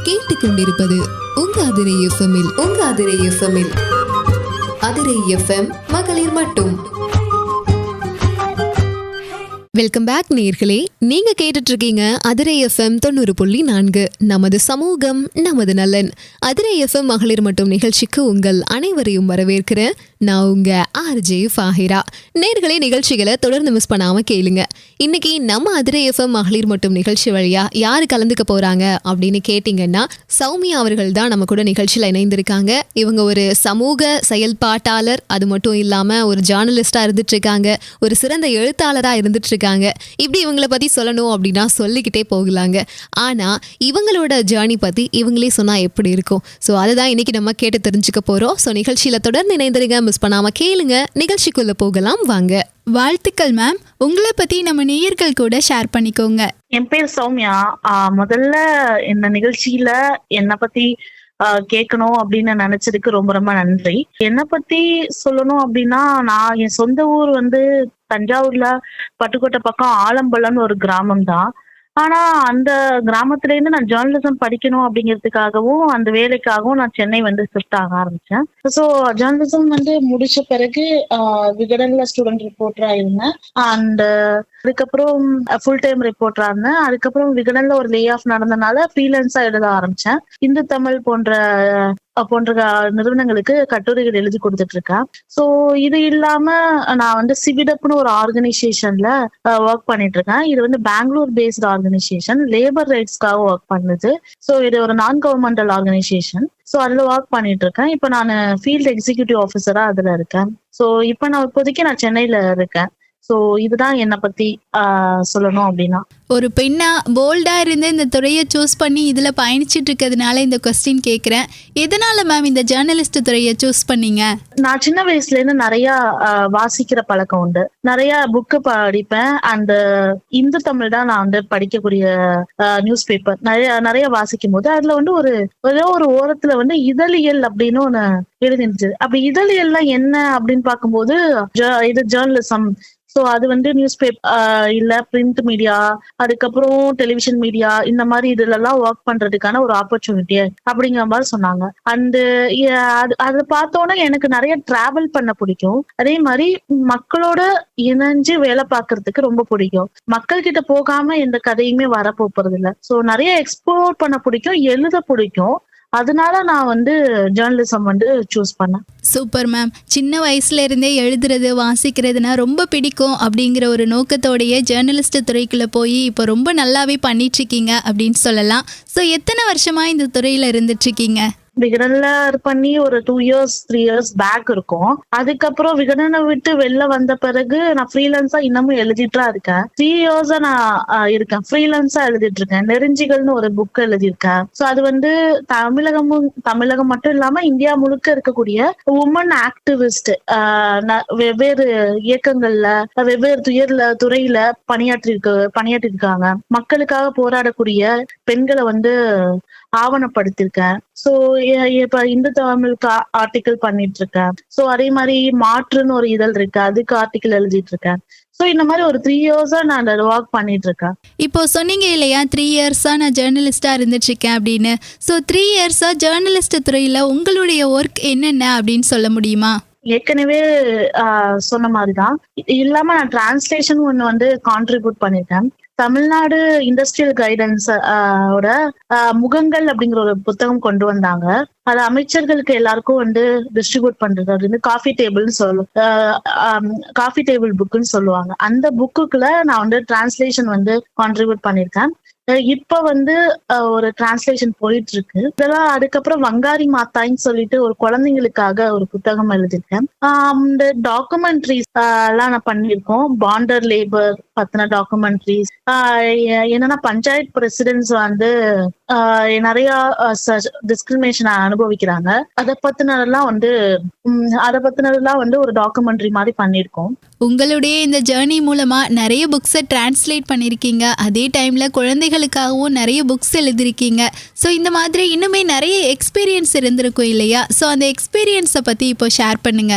கேட்டுக்கொண்டிருப்பது உங்க அதிரை எஃப்எம்மில் அதிரை எஃப்எம் மகளிர் மட்டும். வெல்கம் பேக் நேயர்களே, நீங்க கேட்டுட்டு இருக்கீங்க அதிரை எஃப்எம் 90.4. நமது சமூகம் நமது நலன். அதிரை எஃப்எம் மகளிர் மட்டும் நிகழ்ச்சிக்கு உங்கள் அனைவரையும் வரவேற்கிறேன். நான் உங்க ஆர்ஜே ஃபாஹிரா. நேயர்களே, நிகழ்ச்சிகளை தொடர்ந்து மிஸ் பண்ணாம கேளுங்க. இன்னைக்கு நம்ம அதிரை எஃப்எம் மகளிர் மட்டும் நிகழ்ச்சி வழியா யாரு கலந்துக்க போறாங்க அப்படின்னு கேட்டீங்கன்னா, சௌமியா அவர்கள் தான் நம்ம கூட நிகழ்ச்சியில இணைந்திருக்காங்க. இவங்க ஒரு சமூக செயல்பாட்டாளர், அது மட்டும் இல்லாம ஒரு ஜேர்னலிஸ்டா இருந்துட்டு இருக்காங்க, ஒரு சிறந்த எழுத்தாளரா இருந்துட்டு இருக்காங்க. இப்படி இவங்களை பத்தி சொல்லணும் அப்படின்னா சொல்லிக்கிட்டே போகலாங்க. ஆனா இவங்களோட ஜேர்னி பத்தி இவங்களே சொன்னா எப்படி இருக்கும்? ஸோ அதுதான் இன்னைக்கு நம்ம கேட்டு தெரிஞ்சுக்க போறோம். ஸோ நிகழ்ச்சியில தொடர்ந்து இணைந்திருங்க, மிஸ் பண்ணாம கேளுங்க. நிகழ்ச்சிக்குள்ள போகலாம் வாங்க. வாழ்த்துக்கள் மேம். உங்களை பத்தி நம்ம நேயர்கள் கூட ஷேர் பண்ணிக்கோங்க. என் பேர் சௌமியா. முதல்ல இந்த நிகழ்ச்சியில என்னை பத்தி கேட்கணும் அப்படின்னு நினைச்சதுக்கு ரொம்ப ரொம்ப நன்றி. என்னை பத்தி சொல்லணும் அப்படின்னா, நான் என் சொந்த ஊர் வந்து தஞ்சாவூர்ல பட்டுக்கோட்டை பக்கம் ஆலம்பலம்னு ஒரு கிராமம் தான். ஆனா அந்த கிராமத்துல இருந்து நான் ஜேர்னலிசம் படிக்கணும் அப்படிங்கிறதுக்காகவும் அந்த வேலைக்காகவும் நான் சென்னை வந்து ஷிஃப்ட் ஆக ஆரம்பிச்சேன். ஸோ ஜேர்னலிசம் வந்து முடிச்ச பிறகு விகடன்ல ஸ்டூடெண்ட் ரிப்போர்ட்டரா இருந்தேன். அண்ட் அதுக்கப்புறம் ஃபுல் டைம் ரிப்போர்ட்டரா இருந்தேன். அதுக்கப்புறம் விகடன்ல ஒரு லே ஆஃப் நடந்தனால ஃப்ரீலான்ஸா எழுத ஆரம்பிச்சேன். இந்து தமிழ் போன்ற நிறுவனங்களுக்கு கட்டுரைகள் எழுதி கொடுத்துட்டு இருக்கேன். ஸோ இது இல்லாம நான் வந்து சிவிடப்னு ஒரு ஆர்கனைசேஷன்ல ஒர்க் பண்ணிட்டு இருக்கேன். இது வந்து பெங்களூர் பேஸ்ட் ஆர்கனைசேஷன், லேபர் ரைட்ஸ்க்காக ஒர்க் பண்ணுது. ஸோ இது ஒரு நான் கவர்மெண்டல் ஆர்கனைசேஷன். ஸோ அதுல ஒர்க் பண்ணிட்டு இருக்கேன். இப்போ நான் ஃபீல்ட் எக்ஸிக்யூட்டிவ் ஆஃபீஸரா அதுல இருக்கேன். ஸோ இப்போ நான் இப்போதைக்கு நான் சென்னையில இருக்கேன். ஸோ இதுதான் என்னை பத்தி சொல்லணும் அப்படின்னா. ஒரு பெண்ணா போல்டா இருந்து இந்த துறையை சூஸ் பண்ணி இதுல பயணிச்சுட்டு இருக்கிறதுனால இந்த கொஸ்டின் கேட்குறேன். எதனால மேம் இந்த ஜேர்னலிஸ்ட் துறையை சூஸ் பண்ணீங்க? நான் சின்ன வயசுல இருந்து நிறைய வாசிக்கிற பழக்கம் உண்டு. நிறைய புக்கு படிப்பேன். அந்த இந்து தமிழ் தான் நான் வந்து படிக்கக்கூடிய நியூஸ் பேப்பர் நிறைய வாசிக்கும் போது அதுல வந்து ஒரே ஒரு ஓரத்துல வந்து இதழியல் அப்படின்னு ஒண்ணு எழுதிருந்துச்சு. அப்படி இதழியல்லாம் என்ன அப்படின்னு பார்க்கும்போது இது ஜேர்னலிசம். ஸோ அது வந்து நியூஸ் பேப்பர் இல்ல பிரிண்ட் மீடியா, அதுக்கப்புறம் டெலிவிஷன் மீடியா, இந்த மாதிரி இதுல எல்லாம் ஒர்க் பண்றதுக்கான ஒரு ஆப்பர்ச்சுனிட்டி அப்படிங்கிற மாதிரி சொன்னாங்க. அண்ட் அதை பார்த்தோன்னே எனக்கு நிறைய டிராவல் பண்ண பிடிக்கும். அதே மாதிரி மக்களோட இணைஞ்சு வேலை பார்க்கறதுக்கு ரொம்ப பிடிக்கும். மக்கள் கிட்ட போகாம எந்த கதையுமே வரப்போறது இல்லை. ஸோ நிறைய எக்ஸ்ப்ளோர் பண்ண பிடிக்கும், எழுத பிடிக்கும். அதனால நான் வந்து ஜேர்னலிசம் வந்து சூஸ் பண்ணேன். Super ma'am. சின்ன வயசுல இருந்தே எழுதுறது வாசிக்கிறதுனா ரொம்ப பிடிக்கும் அப்படிங்கிற ஒரு நோக்கத்தோடைய ஜேர்னலிஸ்ட் துறைக்குள்ள போய் இப்போ ரொம்ப நல்லாவே பண்ணிட்டு இருக்கீங்க அப்படின்னு சொல்லலாம். ஸோ எத்தனை வருஷமா இந்த துறையில இருந்துட்டு இருக்கீங்க? விகடன்ல பண்ணி ஒரு 2 years 3 years பேக் இருக்கும். அதுக்கப்புறம் விகடனை விட்டு வெளில வந்த பிறகு நான் ஃப்ரீலான்ஸா இன்னமும் எழுதிட்டு இருக்கேன். 3 years நான் இருக்கேன் ஃப்ரீலான்ஸா எழுதிட்டு இருக்கேன். நெருஞ்சிகள்னு ஒரு புக் எழுதியிருக்கேன். ஸோ அது வந்து தமிழகம் மட்டும் இல்லாம இந்தியா முழுக்க இருக்கக்கூடிய உமன் ஆக்டிவிஸ்ட் வெவ்வேறு இயக்கங்கள்ல வெவ்வேறு துறையில பணியாற்றி இருக்காங்க. மக்களுக்காக போராடக்கூடிய பெண்களை வந்து ஆவணப்படுத்திருக்கேன். ஸோ இப்ப இந்து தமிழுக்கு ஆர்டிக்கிள் பண்ணிட்டு இருக்கேன். ஸோ அதே மாதிரி மாற்றுன்னு ஒரு இதழ் இருக்கு, அதுக்கு ஆர்டிக்கிள் எழுதிட்டு இருக்கேன். ஸோ இந்த மாதிரி ஒரு 3 years நான் ஒர்க் பண்ணிட்டு இருக்கேன். இப்போ சொன்னீங்க இல்லையா 3 years நான் ஜேர்னலிஸ்டா இருந்துட்டு இருக்கேன் அப்படின்னு. ஸோ 3 years ஜேர்னலிஸ்ட் துறையில உங்களுடைய ஒர்க் என்னென்ன அப்படின்னு சொல்ல முடியுமா? ஏற்கனவே சொன்ன மாதிரிதான் இல்லாம நான் டிரான்ஸ்லேஷன் ஒண்ணு வந்து கான்ட்ரிபியூட் பண்ணிருக்கேன். தமிழ்நாடு இண்டஸ்ட்ரியல் கைடன்ஸ் ஓட முகங்கள் அப்படிங்கிற ஒரு புத்தகம் கொண்டு வந்தாங்க. அது அமைச்சர்களுக்கு எல்லாருக்கும் வந்து டிஸ்ட்ரிபியூட் பண்றது. அது வந்து காஃபி டேபிள் புக்குன்னு சொல்லுவாங்க. அந்த புக்குக்குள்ள நான் வந்து டிரான்ஸ்லேஷன் வந்து கான்ட்ரிபியூட் பண்ணிருக்கேன். இப்ப வந்து ஒரு டிரான்ஸ்லேஷன் போயிட்டு இருக்கு. இதெல்லாம் அதுக்கப்புறம் வங்காரி மாத்தாயின்னு சொல்லிட்டு ஒரு குழந்தைங்களுக்காக ஒரு புத்தகம் எழுதியிருக்கேன். இந்த டாக்குமெண்ட்ரிஸ் எல்லாம் நான் பண்ணியிருக்கோம். பாண்டர் லேபர் பத்தின டாக்குமெண்ட்ரிஸ், என்னன்னா பஞ்சாயத்து பிரசிடென்ட்ஸ் வந்து நிறைய டிஸ்கிரிமினேஷன் அனுபவிக்கிறாங்க. அதை பத்தினதெல்லாம் வந்து ஒரு டாக்குமெண்ட்ரி மாதிரி பண்ணியிருக்கோம். உங்களுடைய இந்த ஜேர்னி மூலமா நிறைய புக்ஸை டிரான்ஸ்லேட் பண்ணியிருக்கீங்க. அதே டைம்ல குழந்தைகளுக்காகவும் நிறைய புக்ஸ் எழுதிருக்கீங்க. ஸோ இந்த மாதிரி இன்னுமே நிறைய எக்ஸ்பீரியன்ஸ் இருந்திருக்கும் இல்லையா? ஸோ அந்த எக்ஸ்பீரியன்ஸை பத்தி இப்போ ஷேர் பண்ணுங்க.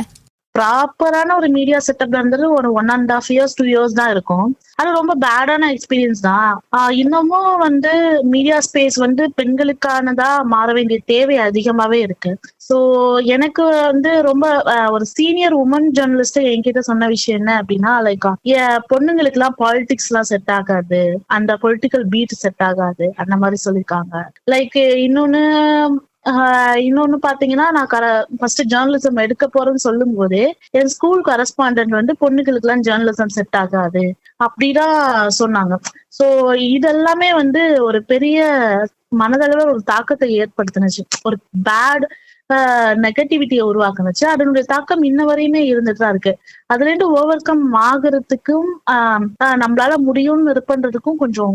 ப்ராப்பரான ஒரு மீடியா செட்டப்ல இருந்தது ஒரு 1.5 years 2 years தான் இருக்கும். அது ரொம்ப பேடான எக்ஸ்பீரியன்ஸ் தான். இன்னமும் வந்து மீடியா ஸ்பேஸ் வந்து பெண்களுக்கானதா மாற வேண்டிய தேவை அதிகமாவே இருக்கு. ஸோ எனக்கு வந்து ரொம்ப ஒரு சீனியர் உமன் ஜேர்னலிஸ்ட் என்கிட்ட சொன்ன விஷயம் என்ன அப்படின்னா, லைக் பொண்ணுங்களுக்கு எல்லாம் பாலிடிக்ஸ் எல்லாம் செட் ஆகாது, அந்த பொலிட்டிக்கல் பீட் செட் ஆகாது, அந்த மாதிரி சொல்லியிருக்காங்க. லைக் இன்னொன்னு பாத்தீங்கன்னா, நான் ஃபர்ஸ்ட் ஜேர்னலிசம் எடுக்க போறேன்னு சொல்லும் போதே என் ஸ்கூல் கரஸ்பாண்டன்ட் வந்து பொண்ணுங்களுக்கு எல்லாம் ஜேர்னலிசம் செட் ஆகாது அப்படிதான் சொன்னாங்க. சோ இதெல்லாமே வந்து ஒரு பெரிய மனதளவுல ஒரு தாக்கத்தை ஏற்படுத்தினுச்சு. ஒரு பேட் நெகட்டிவிட்டியை உருவாக்குனுச்சு. அதனுடைய தாக்கம் இன்ன வரையுமே இருந்துட்டு தான் இருக்கு. அதுல இருந்து ஓவர் கம் ஆகுறதுக்கும் நம்மளால முடியும்னு இது பண்றதுக்கும் கொஞ்சம்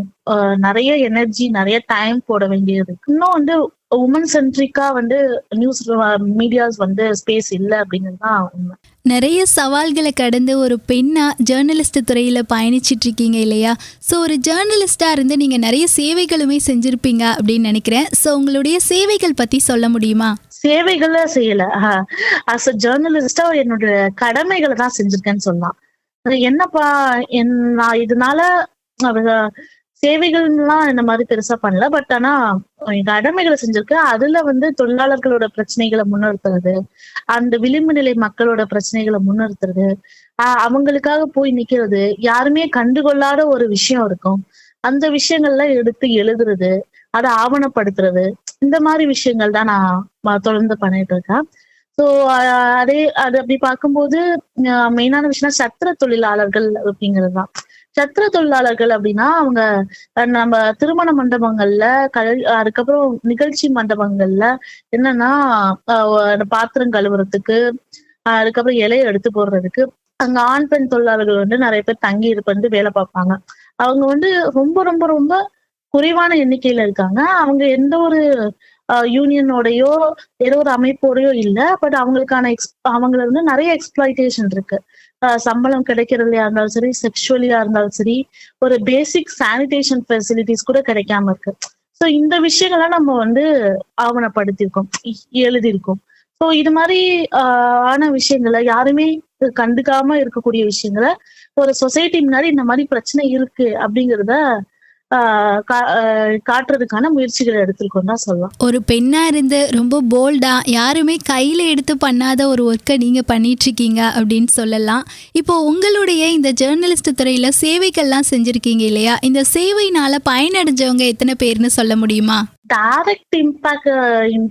நிறைய எனர்ஜி, நிறைய டைம் போட வேண்டியது. இன்னும் வந்து உமன் சென்ட்ரிக்கா வந்து நியூஸ் மீடியாஸ் வந்து ஸ்பேஸ் இல்லை அப்படிங்கிறது தான் உண்மை. நிறைய சவால்களை கடந்து ஒரு பெண்ணா ஜேர்னலிஸ்ட் துறையில பயணிச்சிட்டு இருக்கீங்க இல்லையா? ஸோ ஒரு ஜேர்னலிஸ்டா இருந்து நீங்க நிறைய சேவைகளுமே செஞ்சிருப்பீங்க அப்படின்னு நினைக்கிறேன். ஸோ உங்களுடைய சேவைகள் பத்தி சொல்ல முடியுமா? சேவைகளை செய்யல. அஸ் அ ஜேர்னலிஸ்டா என்னோட கடமைகளை தான் செஞ்சிருக்கேன்னு சொல்லலாம். என்னப்பா நான் இதனால சேவைகள்லாம் இந்த மாதிரி பெருசா பண்ணல. பட் ஆனா கடமைகளை செஞ்சிருக்கேன். அதுல வந்து தொழிலாளர்களோட பிரச்சனைகளை முன்னிறுத்துறது, அந்த விளிம்பு நிலை மக்களோட பிரச்சனைகளை முன்னிறுத்துறது, அவங்களுக்காக போய் நிக்கிறது, யாருமே கண்டுகொள்ளாத ஒரு விஷயம் இருக்கும், அந்த விஷயங்கள்லாம் எடுத்து எழுதுறது, அதை ஆவணப்படுத்துறது, இந்த மாதிரி விஷயங்கள் தான் நான் தொடர்ந்து பண்ணிட்டு இருக்கேன். ஸோ அது அப்படி பார்க்கும்போது மெயினான விஷயம் சத்திர தொழிலாளர்கள் அப்படிங்கிறது தான். சத்திர தொழிலாளர்கள் அப்படின்னா அவங்க நம்ம திருமண மண்டபங்கள்ல அதுக்கப்புறம் நிகழ்ச்சி மண்டபங்கள்ல என்னன்னா பாத்திரம் கழுவுறதுக்கு, அதுக்கப்புறம் இலையை எடுத்து போடுறதுக்கு அங்க ஆண் பெண் தொழிலாளர்கள் வந்து நிறைய பேர் தங்கி வந்து வேலை பார்ப்பாங்க. அவங்க வந்து ரொம்ப ரொம்ப ரொம்ப குறைவான எண்ணிக்கையில இருக்காங்க. அவங்க எந்த ஒரு யூனியனோடையோ ஏதோ ஒரு அமைப்போடையோ இல்லை. பட் அவங்களுக்கான அவங்கள வந்து நிறைய எக்ஸ்பிளாய்டேஷன் இருக்கு. சம்பளம் கிடைக்கிறதுலையா இருந்தாலும் சரி, செக்ஷுவலியா இருந்தாலும் சரி, ஒரு பேசிக் சானிடேஷன் ஃபெசிலிட்டிஸ் கூட கிடைக்காம இருக்கு. ஸோ இந்த விஷயங்கள்லாம் நம்ம வந்து ஆவணப்படுத்தியிருக்கோம், எழுதியிருக்கோம். ஸோ இது மாதிரி ஆன விஷயங்களை யாருமே கண்டுக்காம இருக்கக்கூடிய விஷயங்களை ஒரு சொசைட்டி முன்னாடி இந்த மாதிரி பிரச்சனை இருக்கு அப்படிங்கிறத காட்டுறதுக்கான முயற்சிகளை எடுத்திருக்கோம் தான் சொல்லலாம். ஒரு பெண்ணா இருந்து ரொம்ப போல்டா யாருமே கையில எடுத்து பண்ணாத ஒரு ஒர்க்கை நீங்க பண்ணிட்டு இருக்கீங்க அப்படின்னு சொல்லலாம். இப்போ உங்களுடைய இந்த ஜேர்னலிஸ்ட் துறையில சேவைகள்லாம் செஞ்சிருக்கீங்க இல்லையா? இந்த சேவையினால பயனடைஞ்சவங்க எத்தனை பேர்னு சொல்ல முடியுமா? டைரக்ட் இம்பாக்ட்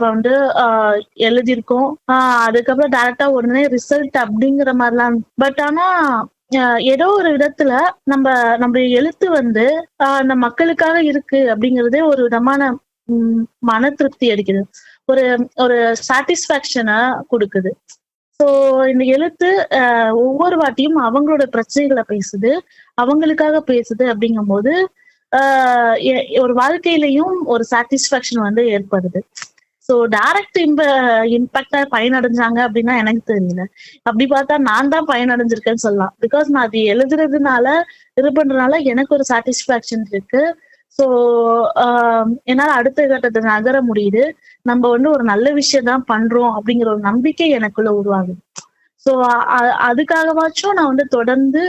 வந்து எழுதியிருக்கோம். அதுக்கப்புறம் டைரக்டா உடனே ரிசல்ட் அப்படிங்கிற மாதிரிலாம். பட் ஆனா ஏதோ ஒரு விதத்துல நம்ம எழுத்து வந்து அந்த மக்களுக்காக இருக்கு அப்படிங்கறதே ஒரு விதமான மன திருப்தி அடிக்குது, ஒரு ஒரு சாட்டிஸ்பாக்சனை கொடுக்குது. ஸோ இந்த எழுத்து ஒவ்வொரு வாட்டியும் அவங்களோட பிரச்சனைகளை பேசுது, அவங்களுக்காக பேசுது. அப்படிங்கும் போது ஒரு வாழ்க்கையிலையும் ஒரு சாட்டிஸ்பாக்சன் வந்து ஏற்படுது. ஸோ டைரக்ட் இம்பாக்டா பயனடைஞ்சாங்க அப்படின்னா எனக்கு தெரியல. அப்படி பார்த்தா நான் தான் பயனடைஞ்சிருக்கேன்னு சொல்லலாம். பிகாஸ் நான் அது எழுதுறதுனால இது பண்றதுனால எனக்கு ஒரு சாட்டிஸ்பாக்சன் இருக்கு. ஸோ என்னால அடுத்த கட்டத்தை நகர முடியுது. நம்ம வந்து ஒரு நல்ல விஷயம் தான் பண்றோம் அப்படிங்கிற ஒரு நம்பிக்கை எனக்குள்ள உருவாகுது. ஸோ அதுக்காகவாச்சும் நான் வந்து தொடர்ந்து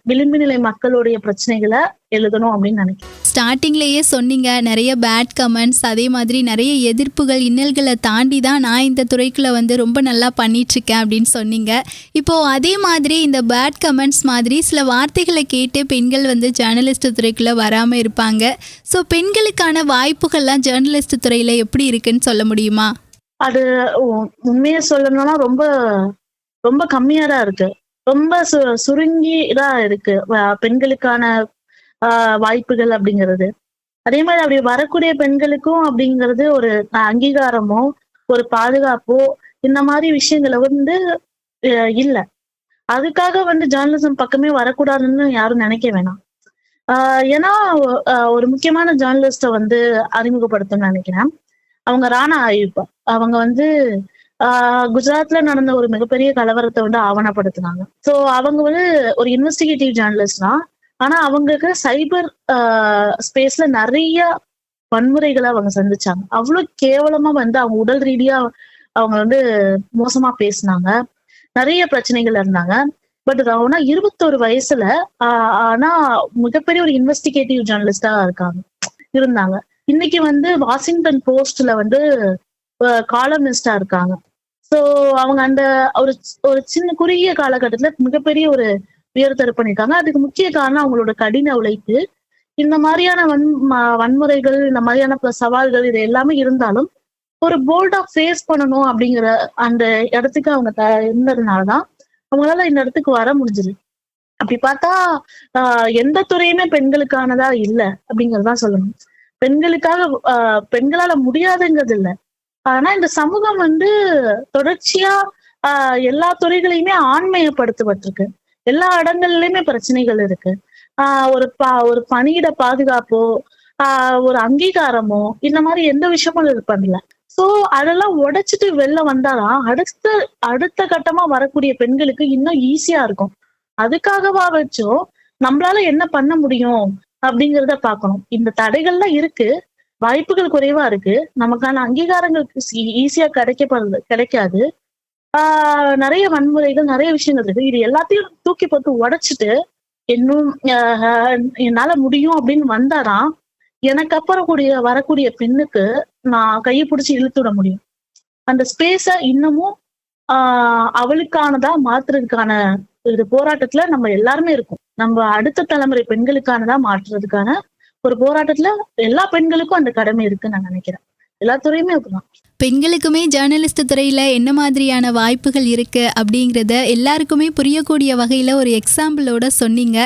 விளிம்பு நிலை மக்களுடைய பிரச்சனைகளை எழுதணும் அப்படின்னு நினைக்கிறேன். ஸ்டார்டிங்லேயே சொன்னீங்க நிறைய பேட் கமெண்ட்ஸ், அதே மாதிரி நிறைய எதிர்ப்புகள், இன்னல்களை தாண்டி தான் நான் இந்த துறைக்குள்ள வந்து ரொம்ப நல்லா பண்ணிட்டுருக்கேன் அப்படின்னு சொன்னீங்க. இப்போது அதே மாதிரி இந்த பேட் கமெண்ட்ஸ் மாதிரி சில வார்த்தைகளை கேட்டு பெண்கள் வந்து ஜேர்னலிஸ்ட் துறைக்குள்ளே வராமல் இருப்பாங்க. ஸோ பெண்களுக்கான வாய்ப்புகள்லாம் ஜேர்னலிஸ்ட் துறையில் எப்படி இருக்குன்னு சொல்ல முடியுமா? அது உண்மையை சொல்லணும்னா ரொம்ப ரொம்ப கம்மியாக தான் இருக்கு. ரொம்ப சுருங்கிதான் இருக்கு பெண்களுக்கான வாய்ப்புகள் அப்படிங்கிறது. அதே மாதிரி அப்படி வரக்கூடிய பெண்களுக்கும் அப்படிங்கிறது ஒரு அங்கீகாரமோ ஒரு பாதுகாப்போ இந்த மாதிரி விஷயங்களை வந்து இல்லை. அதுக்காக வந்து ஜேர்னலிசம் பக்கமே வரக்கூடாதுன்னு யாரும் நினைக்க வேணாம். ஏன்னா ஒரு முக்கியமான ஜேர்னலிஸ்ட வந்து அறிமுகப்படுத்தணும்னு நினைக்கிறேன். அவங்க ராணா ஆயுப்பா. அவங்க வந்து குஜராத்ல நடந்த ஒரு மிகப்பெரிய கலவரத்தை வந்து ஆவணப்படுத்தினாங்க. ஸோ அவங்க வந்து ஒரு இன்வெஸ்டிகேட்டிவ் ஜேர்னலிஸ்ட் தான். ஆனா அவங்களுக்கு சைபர் ஸ்பேஸ்ல நிறைய வன்முறைகளை அவங்க சந்திச்சாங்க. அவ்வளவு கேவலமா வந்து அவங்க உடல் ரீதியா அவங்க வந்து மோசமா பேசினாங்க. நிறைய பிரச்சனைகள் இருந்தாங்க. பட் ஆனா 21 வயசுல ஆனா மிகப்பெரிய ஒரு இன்வெஸ்டிகேட்டிவ் ஜேர்னலிஸ்டா இருந்தாங்க. இன்னைக்கு வந்து வாஷிங்டன் போஸ்ட்ல வந்து காலமிஸ்டா இருக்காங்க. சோ அவங்க அந்த ஒரு ஒரு சின்ன குறுகிய காலகட்டத்துல மிகப்பெரிய ஒரு உயர்தர பண்ணிருக்காங்க. அதுக்கு முக்கிய காரணம் அவங்களோட கடின உழைப்பு. இந்த மாதிரியான வன்முறைகள், இந்த மாதிரியான சவால்கள் இது எல்லாமே இருந்தாலும் ஒரு போல்டா ஃபேஸ் பண்ணணும் அப்படிங்கிற அந்த இடத்துக்கு அவங்க இருந்ததுனாலதான் அவங்களால இந்த இடத்துக்கு வர முடிஞ்சது. அப்படி பார்த்தா எந்த துறையுமே பெண்களுக்கானதா இல்ல அப்படிங்கறதான் சொல்லணும். பெண்களுக்காக பெண்களால முடியாதுங்கிறது இல்ல. ஆனா இந்த சமூகம் வந்து தொடர்ச்சியா எல்லா துறைகளையுமே ஆண்மையப்படுத்தப்பட்டிருக்கு. எல்லா இடங்கள்லயுமே பிரச்சனைகள் இருக்கு. ஒரு பணியிட பாதுகாப்போ, ஒரு அங்கீகாரமோ இந்த மாதிரி எந்த விஷயமும் இது பண்ணல. சோ அதெல்லாம் உடைச்சிட்டு வெளில வந்தாதான் அடுத்த கட்டமா வரக்கூடிய பெண்களுக்கு இன்னும் ஈஸியா இருக்கும். அதுக்காகவா வச்சோம் நம்மளால என்ன பண்ண முடியும் அப்படிங்கிறத பார்க்கணும். இந்த தடைகள்லாம் இருக்கு, வாய்ப்புகள் குறைவா இருக்கு, நமக்கான அங்கீகாரங்களுக்கு ஈஸியா கிடைக்காது. நிறைய வன்முறைகள், நிறைய விஷயங்கள் இருக்கு. இது எல்லாத்தையும் தூக்கி போட்டு உடைச்சிட்டு இன்னும் என்னால முடியும் அப்படின்னு வந்தாதான் எனக்கு அப்புறம் வரக்கூடிய பெண்ணுக்கு நான் கையை பிடிச்சி இழுத்து விட முடியும். அந்த ஸ்பேஸ இன்னமும் அவளுக்கானதா மாத்துறதுக்கான ஒரு போராட்டத்துல நம்ம எல்லாருமே இருக்கும். நம்ம அடுத்த தலைமுறை பெண்களுக்கானதா மாற்றுறதுக்கான ஒரு போராட்டத்துல எல்லா பெண்களுக்கும் அந்த கடமை இருக்குன்னு நான் நினைக்கிறேன். எல்லா துறையுமே அப்படிதான். பெண்களுக்குமே ஜேர்னலிஸ்ட் துறையில் என்ன மாதிரியான வாய்ப்புகள் இருக்குது அப்படிங்கிறத எல்லாருக்குமே புரியக்கூடிய வகையில் ஒரு எக்ஸாம்பிளோட சொன்னீங்க.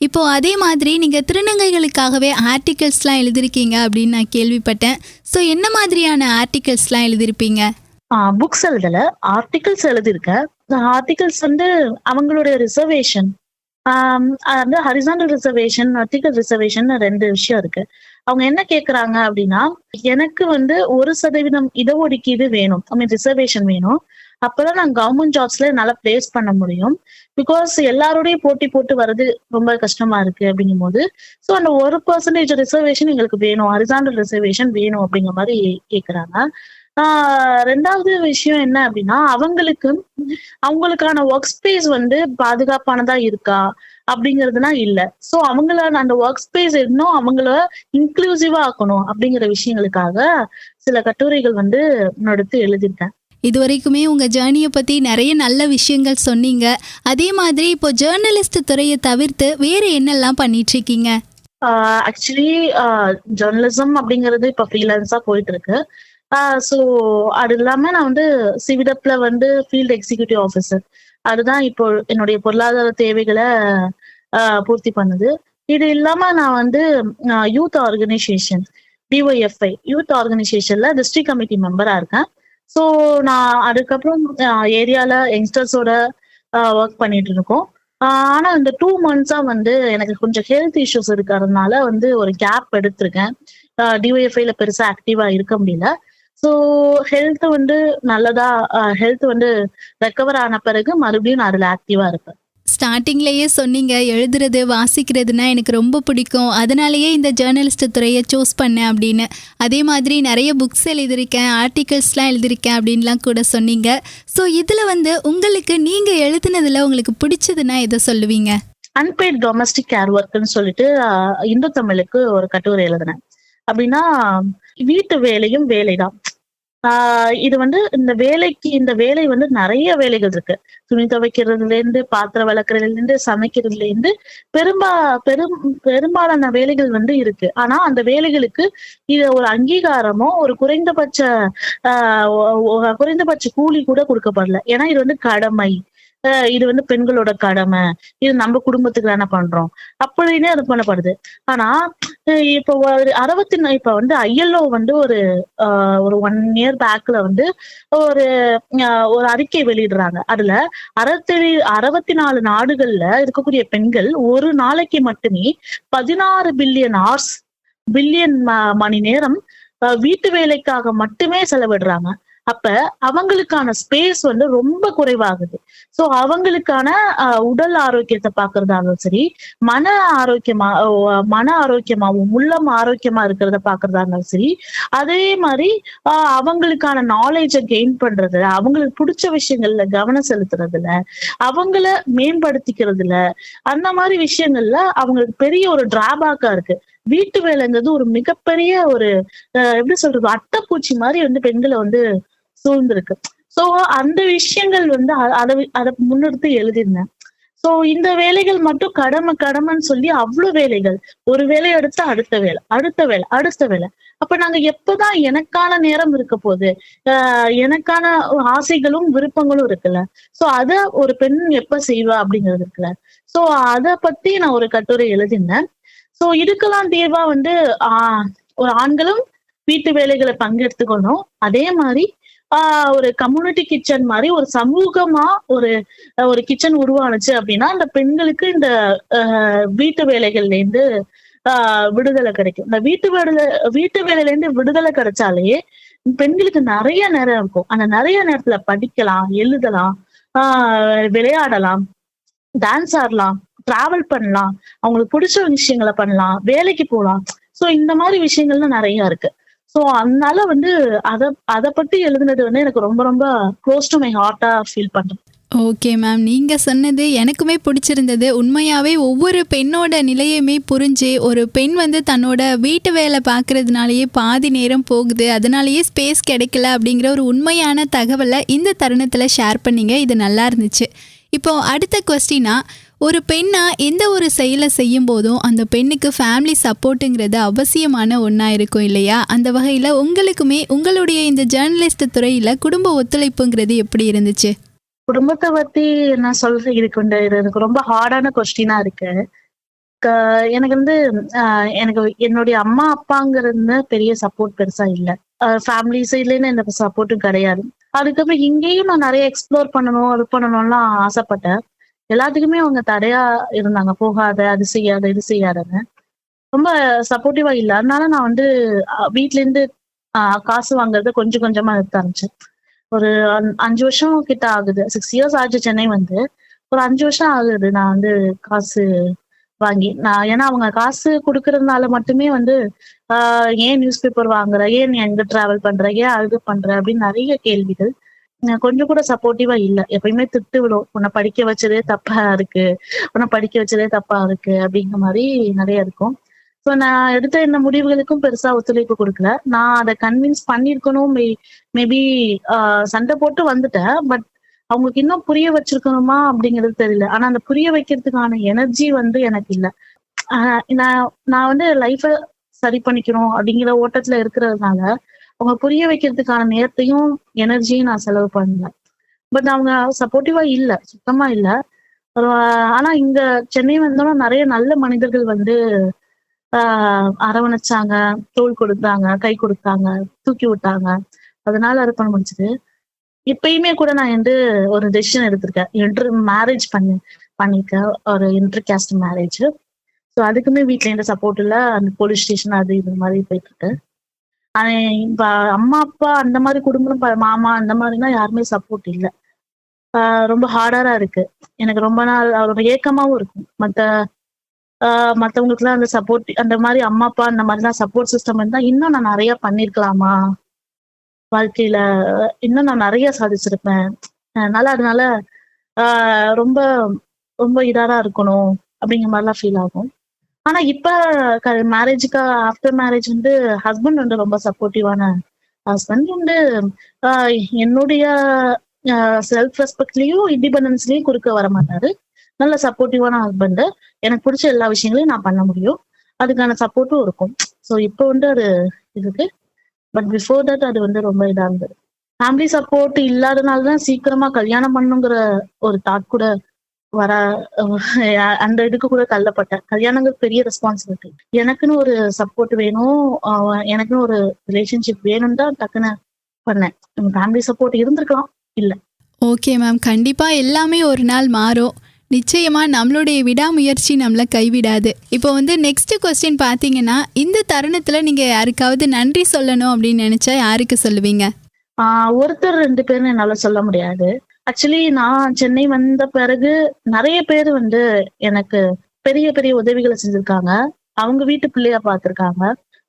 இப்போது அதே மாதிரி நீங்கள் திருநங்கைகளுக்காகவே ஆர்டிகல்ஸ்லாம் எழுதியிருக்கீங்க அப்படின்னு நான் கேள்விப்பட்டேன். ஸோ என்ன மாதிரியான ஆர்டிகல்ஸ்லாம் எழுதியிருப்பீங்க? புக்ஸ் எழுதல, ஆர்டிகல்ஸ் எழுதியிருக்கேன். ஆர்டிகல்ஸ் வந்து அவங்களுடைய ரிசர்வேஷன், வந்து ஹரிசாண்டல் ரிசர்வேஷன், வெர்டிகல் ரிசர்வேஷன் 2 விஷயம் இருக்கு. அவங்க என்ன கேக்குறாங்க அப்படின்னா, எனக்கு வந்து 1% இடஒதுக்கீடு வேணும், ரிசர்வேஷன் வேணும். அப்பதான் நான் கவர்மெண்ட் ஜாப்ஸ்ல என்னால பிளேஸ் பண்ண முடியும். பிகாஸ் எல்லாரோடையும் போட்டி போட்டு வர்றது ரொம்ப கஷ்டமா இருக்கு அப்படிங்கும் போது, ஸோ அந்த 1% ரிசர்வேஷன் எங்களுக்கு வேணும், ஹரிசாண்டல் ரிசர்வேஷன் வேணும் அப்படிங்கிற மாதிரி கேக்குறாங்க. 2வது விஷயம் என்ன அப்படின்னா, அவங்களுக்கான ஒர்க் ஸ்பேஸ் வந்து பாதுகாப்பானதா இருக்கா அப்படிங்கிறதுனா இல்ல. சோ அவங்களான அந்த ஒர்க் ஸ்பேஸ் இன்னும் அவங்கள இன்க்ளூசிவா ஆக்கணும் அப்படிங்கிற விஷயங்களுக்காக சில கட்டுரைகள் வந்து எடுத்து எழுதியிருக்கேன். இது வரைக்குமே உங்கள் ஜேர்னியை பற்றி நிறைய நல்ல விஷயங்கள் சொன்னீங்க. அதே மாதிரி இப்போ ஜேர்னலிஸ்ட் துறையை தவிர்த்து வேறு என்னெல்லாம் பண்ணிட்டு இருக்கீங்க? ஆக்சுவலி ஜேர்னலிசம் அப்படிங்கிறது இப்போ ஃப்ரீலான்ஸா போயிட்டு இருக்கு. ஸோ அது இல்லாம நான் வந்து சிவிடப்ல வந்து ஃபீல்டு எக்ஸிக்யூட்டிவ் ஆஃபீஸர். அதுதான் இப்போ என்னுடைய பொருளாதார தேவைகளை பூர்த்தி பண்ணுது. இது இல்லாம நான் வந்து யூத் ஆர்கனைசேஷன் டிஒய்எஃப்ஐ யூத் ஆர்கனைசேஷன்ல டிஸ்ட்ரிக்ட் கமிட்டி மெம்பரா இருக்கேன். ஸோ நான் அதுக்கப்புறம் ஏரியால யங்ஸ்டர்ஸோட ஒர்க் பண்ணிட்டு இருக்கோம். ஆனா இந்த 2 months வந்து எனக்கு கொஞ்சம் ஹெல்த் இஷ்யூஸ் இருக்கிறதுனால வந்து ஒரு கேப் எடுத்திருக்கேன். டிஒய்எஃப்ஐல பெருசா ஆக்டிவா இருக்க முடியல. ஸோ ஹெல்த் வந்து ஹெல்த் வந்து ரெக்கவர் ஆன பிறகு மறுபடியும் நான் அதுல ஆக்டிவா இருப்பேன். ஸ்டார்டிங்லேயே சொன்னீங்க, எழுதுறது வாசிக்கிறதுனா எனக்கு ரொம்ப பிடிக்கும், அதனாலேயே இந்த ஜேர்னலிஸ்ட் துறையை சூஸ் பண்ணேன் அப்படின்னு. அதே மாதிரி நிறைய புக்ஸ் எழுதியிருக்கேன், ஆர்டிகல்ஸ்லாம் எழுதியிருக்கேன் அப்படின்லாம் கூட சொன்னீங்க. ஸோ இதில் வந்து உங்களுக்கு நீங்கள் எழுதுனதில் உங்களுக்கு பிடிச்சதுன்னா எதை சொல்லுவீங்க? அன்பெய்ட் டொமஸ்டிக் கேர் ஒர்க்னு சொல்லிட்டு இந்து தமிழுக்கு ஒரு கட்டுரை எழுதினேன். அப்படின்னா வீட்டு வேலையும் வேலைதான். இது வந்து இந்த வேலை வந்து நிறைய வேலைகள் இருக்கு. துணி துவைக்கிறதுல இருந்து, பாத்திரம் வளர்க்கறதுல இருந்து, சமைக்கிறதுல இருந்து பெரும்பாலான வேலைகள் வந்து இருக்கு. ஆனா அந்த வேலைகளுக்கு இது ஒரு அங்கீகாரமோ ஒரு குறைந்தபட்ச கூலி கூட கொடுக்கப்படல. ஏன்னா இது வந்து கடமை, இது வந்து பெண்களோட கடமை, இது நம்ம குடும்பத்துக்கு தானே பண்றோம் அப்படின்னு அது பண்ணப்படுது. ஆனா இப்போ இப்ப வந்து ஐஎல்ஓ வந்து ஒரு 1 year பேக்ல வந்து ஒரு அறிக்கை வெளியிடுறாங்க. அதுல 64 நாடுகள்ல இருக்கக்கூடிய பெண்கள் ஒரு நாளைக்கு மட்டுமே 16 பில்லியன் மணி நேரம் வீட்டு வேலைக்காக மட்டுமே செலவிடுறாங்க. அப்ப அவங்களுக்கான ஸ்பேஸ் வந்து ரொம்ப குறைவாகுது. சோ அவங்களுக்கான உடல் ஆரோக்கியத்தை பாக்குறதாலும் சரி, மன மன ஆரோக்கியமாவும் உள்ளம் ஆரோக்கியமா இருக்கிறத பாக்குறதா இருந்தாலும் சரி, அதே மாதிரி அவங்களுக்கான நாலேஜை கெயின் பண்றதுல, அவங்களுக்கு பிடிச்ச விஷயங்கள்ல கவனம் செலுத்துறதுல, அவங்கள மேம்படுத்திக்கிறதுல, அந்த மாதிரி விஷயங்கள்ல அவங்களுக்கு பெரிய ஒரு டிராபேக்கா இருக்கு. வீட்டு வேலைங்கிறது ஒரு மிகப்பெரிய ஒரு எப்படி சொல்றது, அட்டைப்பூச்சி மாதிரி வந்து பெண்களை வந்து சூழ்ந்திருக்கு. சோ அந்த விஷயங்கள் வந்து அதை முன்னிறுத்தி எழுதியிருந்தேன். சோ இந்த வேலைகள் மட்டும் கடமைன்னு சொல்லி அவ்வளவு வேலைகள். ஒரு வேலையை எடுத்தா அடுத்த வேலை, அடுத்த வேலை, அடுத்த வேலை. அப்ப நாங்க எப்பதான் எனக்கான நேரம் இருக்க போகுது? எனக்கான ஆசைகளும் விருப்பங்களும் இருக்குல்ல. சோ அத ஒரு பெண் எப்ப செய்வா அப்படிங்கிறது இருக்குல்ல. சோ அத பத்தி நான் ஒரு கட்டுரை எழுதினேன். சோ இதுக்கெல்லாம் தீர்வா வந்து ஒரு ஆண்களும் வீட்டு வேலைகளை பங்கெடுத்துக்கணும். அதே மாதிரி ஒரு கம்யூனிட்டி கிச்சன் மாதிரி ஒரு சமூகமா ஒரு ஒரு கிச்சன் உருவானுச்சு அப்படின்னா அந்த பெண்களுக்கு இந்த வீட்டு வேலைகள்ல இருந்து விடுதலை கிடைக்கும். இந்த வீட்டு வேலையில இருந்து விடுதலை கிடைச்சாலே பெண்களுக்கு நிறைய நேரம் இருக்கும். அந்த நிறைய நேரத்துல படிக்கலாம், எழுதலாம், விளையாடலாம், டான்ஸ் ஆடலாம், டிராவல் பண்ணலாம், அவங்களுக்கு பிடிச்ச விஷயங்களை பண்ணலாம், வேலைக்கு போகலாம். சோ இந்த மாதிரி விஷயங்கள்லாம் நிறைய இருக்கு. சோ அதனால வந்து அத பத்தி எழுதுனது வந்து எனக்கு ரொம்ப ரொம்ப க்ளோஸ் டு மை ஹார்ட்டா ஃபீல் பண்றேன். ஓகே மேம், நீங்கள் சொன்னது எனக்குமே பிடிச்சிருந்தது. உண்மையாகவே ஒவ்வொரு பெண்ணோட நிலையுமே புரிஞ்சு, ஒரு பெண் வந்து தன்னோட வீட்டு வேலை பார்க்குறதுனாலேயே பாதி நேரம் போகுது, அதனாலேயே ஸ்பேஸ் கிடைக்கல அப்படிங்கிற ஒரு உண்மையான தகவலை இந்த தருணத்தில் ஷேர் பண்ணிங்க. இது நல்லா இருந்துச்சு. இப்போது அடுத்த கொஸ்டினா, ஒரு பெண்ணாக எந்த ஒரு செயலை செய்யும் போதும் அந்த பெண்ணுக்கு ஃபேமிலி சப்போர்ட்டுங்கிறது அவசியமான ஒன்றா இருக்கும் இல்லையா? அந்த வகையில் உங்களுக்குமே உங்களுடைய இந்த ஜேர்னலிஸ்ட் துறையில் குடும்ப ஒத்துழைப்புங்கிறது எப்படி இருந்துச்சு? குடும்பத்தை பத்தி என்ன சொல்றது, இது எனக்கு ரொம்ப ஹார்டான கொஸ்டினா இருக்கு. எனக்கு வந்து எனக்கு என்னுடைய அம்மா அப்பாங்கிறது பெரிய சப்போர்ட் பெருசா இல்ல. ஃபேமிலி சைட்லன்னு எந்த சப்போர்ட்டும் கிடையாது. அதுக்கப்புறம் இங்கேயும் நான் நிறைய எக்ஸ்ப்ளோர் பண்ணணும், அது பண்ணணும்லாம் ஆசைப்பட்டேன். எல்லாத்துக்குமே அவங்க தடையா இருந்தாங்க. போகாத, அது செய்யாத, இது செய்யாதன்னு ரொம்ப சப்போர்ட்டிவா இல்ல. அதனால நான் வந்து வீட்ல இருந்து காசு வாங்குறத கொஞ்சம் கொஞ்சமா நிறுத்த ஆரம்பிச்சேன். ஒரு 5 வருஷம் கிட்ட ஆகுது. 6 இயர்ஸ் ஆச்சு சென்னை வந்து. ஒரு 5 வருஷம் ஆகுது நான் வந்து காசு வாங்கி. ஏன்னா அவங்க காசு கொடுக்கறதுனால மட்டுமே வந்து ஏன் நியூஸ் பேப்பர் வாங்குற, ஏன் நீ எங்க டிராவல் பண்ற, ஏன் அது பண்ற அப்படின்னு நிறைய கேள்விகள். கொஞ்சம் கூட சப்போர்ட்டிவா இல்ல. எப்பயுமே திட்டு விடும், உன்னை படிக்க வச்சதே தப்பா இருக்கு, உன்னை படிக்க வச்சதே தப்பா இருக்கு அப்படிங்கிற மாதிரி நிறைய இருக்கும். ஸோ நான் எடுத்த இந்த முடிவுகளுக்கும் பெருசா ஒத்துழைப்பு கொடுக்கல. நான் அதை கன்வின்ஸ் பண்ணிருக்கணும். மேபி சண்டை போட்டு வந்துட்டேன். பட் அவங்களுக்கு இன்னும் புரிய வச்சிருக்கணுமா அப்படிங்கிறது தெரியல. ஆனா அந்த புரிய வைக்கிறதுக்கான எனர்ஜி வந்து எனக்கு இல்ல. நான் வந்து லைஃப சரி பண்ணிக்கணும் அப்படிங்கிற ஓட்டத்துல இருக்கிறதுனால அவங்க புரிய வைக்கிறதுக்கான நேரத்தையும் எனர்ஜியும் நான் செலவு பண்ணல. பட் அவங்க சப்போர்ட்டிவா இல்ல, சுத்தமா இல்ல. ஆனா இங்க சென்னை வந்தோம்னா நிறைய நல்ல மனிதர்கள் வந்து அரவணைச்சாங்க, தோள் கொடுத்தாங்க, கை கொடுத்தாங்க, தூக்கி விட்டாங்க. அதனால அது பண்ண முடிஞ்சது. இப்பயுமே கூட நான் வந்து ஒரு டெசிஷன் எடுத்திருக்கேன். மேரேஜ் பண்ணிருக்கேன், ஒரு இன்டர் காஸ்ட் மேரேஜ். ஸோ அதுக்குமே வீட்ல இருந்து சப்போர்ட் இல்ல. அந்த போலீஸ் ஸ்டேஷன் அது இது மாதிரி போயிட்டு இருக்கு. ஆனா இப்ப அம்மா அப்பா அந்த மாதிரி குடும்பம், மாமா அந்த மாதிரினா யாருமே சப்போர்ட் இல்ல. ரொம்ப ஹார்டரா இருக்கு. எனக்கு ரொம்ப நாள் அவரோட ஏக்கமாவும் இருக்கும். மத்தவங்களுக்கு எல்லாம் அந்த சப்போர்ட், அந்த மாதிரி அம்மா அப்பா அந்த மாதிரிலாம் சப்போர்ட் சிஸ்டம் இருந்தா இன்னும் நான் நிறைய பண்ணிருக்கலாமா வாழ்க்கையில, இன்னும் நான் நிறைய சாதிச்சிருப்பேன். அதனால ரொம்ப ரொம்ப இதாதான் இருக்கணும் அப்படிங்கிற மாதிரிலாம் ஃபீல் ஆகும். ஆனா இப்ப மேரேஜுக்கு ஆஃப்டர் மேரேஜ் வந்து ஹஸ்பண்ட் வந்து ரொம்ப சப்போர்ட்டிவான ஹஸ்பண்ட் வந்து என்னுடைய செல்ஃப் ரெஸ்பெக்ட்லயும் இண்டிபெண்டன்ஸ்லயும் குறுக்க வர மாட்டாரு. நல்ல சப்போர்ட்டிவான ஹஸ்பண்ட். எனக்கு பிடிச்ச எல்லா விஷயங்களையும் நான் பண்ண முடியும், அதுக்கான சப்போர்ட்டும் இருக்கும். ஸோ இப்போ வந்து அது இருக்கு. பட் பிஃபோர் தட் அது வந்து ரொம்ப இதா இருந்தது. ஃபேமிலி சப்போர்ட் இல்லாதனாலதான் சீக்கிரமா கல்யாணம் பண்ணுங்கிற ஒரு தாட் கூட வர அந்த இதுக்கு கூட தள்ளப்பட்டேன். கல்யாணங்கள் பெரிய ரெஸ்பான்சிபிலிட்டி. எனக்குன்னு ஒரு சப்போர்ட் வேணும், எனக்குன்னு ஒரு ரிலேஷன்ஷிப் வேணும்னு தான் டக்குன்னு பண்ணேன். ஃபேமிலி சப்போர்ட் இருந்திருக்கலாம், இல்ல. ஓகே மேம், கண்டிப்பாக எல்லாமே ஒரு நாள் மாறும். நிச்சயமாக நம்மளுடைய விடாமுயற்சி நம்மளை கைவிடாது. இப்போ வந்து நெக்ஸ்ட் கொஸ்டின் பார்த்தீங்கன்னா, இந்த தருணத்தில் நீங்கள் யாருக்காவது நன்றி சொல்லணும் அப்படின்னு நினச்சா யாருக்கு சொல்லுவீங்க? ஒருத்தர் 2 பேர்ன்னு என்னால சொல்ல முடியாது. ஆக்சுவலி நான் சென்னை வந்த பிறகு நெறைய பேரு வந்து எனக்கு பெரிய பெரிய உதவிகள செஞ்சிருக்காங்க. அவங்க வீட்டு பிள்ளையா பார்த்துருக்காங்க.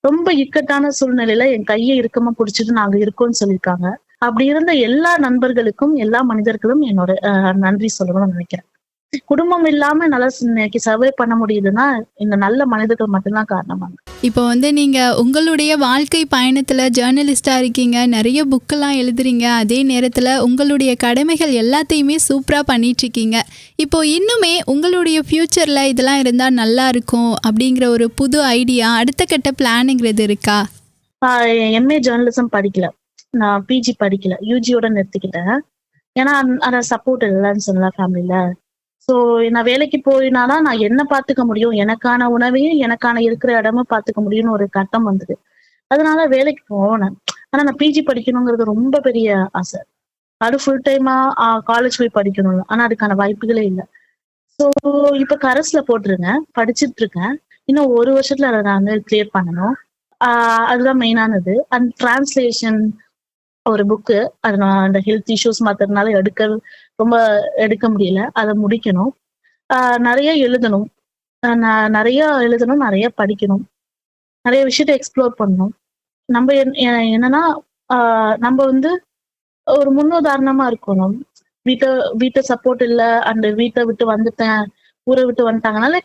ரொம்ப இக்கட்டான சூழ்நிலையில என் கைய இறுக்கமா புடிச்சுட்டு நாங்க இருக்கோம்ன்னு சொல்லியிருக்காங்க. அப்படி இருந்த எல்லா நண்பர்களுக்கும், எல்லா மனிதர்களும் என்னோட நன்றி சொல்லணும்னு நினைக்கிறேன். குடும்பம் இல்லாம என்னால இன்னைக்கு சர்வை பண்ண முடியுதுன்னா, இந்த நல்ல மனிதர்கள் மட்டும் தான் காரணமாங்க. இப்போ வந்து நீங்கள் உங்களுடைய வாழ்க்கை பயணத்தில் ஜேர்னலிஸ்டாக இருக்கீங்க, நிறைய புக்கெல்லாம் எழுதுறீங்க, அதே நேரத்தில் உங்களுடைய கடமைகள் எல்லாத்தையுமே சூப்பராக பண்ணிகிட்ருக்கீங்க. இப்போது இன்னுமே உங்களுடைய ஃப்யூச்சரில் இதெல்லாம் இருந்தால் நல்லா இருக்கும் அப்படிங்கிற ஒரு புது ஐடியா, அடுத்த கட்ட பிளானுங்கிறது இருக்கா? எம்ஏ ஜேர்னலிசம் படிக்கல. நான் பிஜி படிக்கல. யூஜியோட நிறுத்திக்கிட்டேன். ஏன்னா அந்த சப்போர்ட் இல்லைன்னு சொல்லலாம் ஃபேமிலில. ஸோ நான் வேலைக்கு போயினாதான் நான் என்ன பார்த்துக்க முடியும், எனக்கான உணவையும் எனக்கான இருக்கிற இடமும் பார்த்துக்க முடியும்னு ஒரு கட்டம் வந்தது. அதனால வேலைக்கு போனேன். ஆனா நான் பிஜி படிக்கணுங்கிறது ரொம்ப பெரிய ஆசை. அது ஃபுல் டைமா காலேஜ் போய் படிக்கணும். ஆனா அதுக்கான வாய்ப்புகளே இல்லை. ஸோ இப்ப கரஸ்ல போட்டிருக்கேன், படிச்சுட்டு இருக்கேன். இன்னும் 1 வருஷத்துல அதை நான் வந்து கிளியர் பண்ணணும். அதுதான் மெயினானது. அண்ட் டிரான்ஸ்லேஷன் ஒரு புக்கு, அது நான் அந்த ஹெல்த் இஷ்யூஸ் மாத்துறதுனால ரொம்ப எடுக்க முடியல. அதை முடிக்கணும். நிறைய எழுதணும். நிறைய எழுதணும், நிறைய படிக்கணும், நிறைய விஷயத்த எக்ஸ்ப்ளோர் பண்ணணும். நம்ம என்னன்னா நம்ம வந்து ஒரு முன்னுதாரணமா இருக்கணும். வீட்டை சப்போர்ட் இல்லை, அந்த வீட்டை விட்டு வந்துட்டேன், ஊரை விட்டு வந்துட்டாங்கனால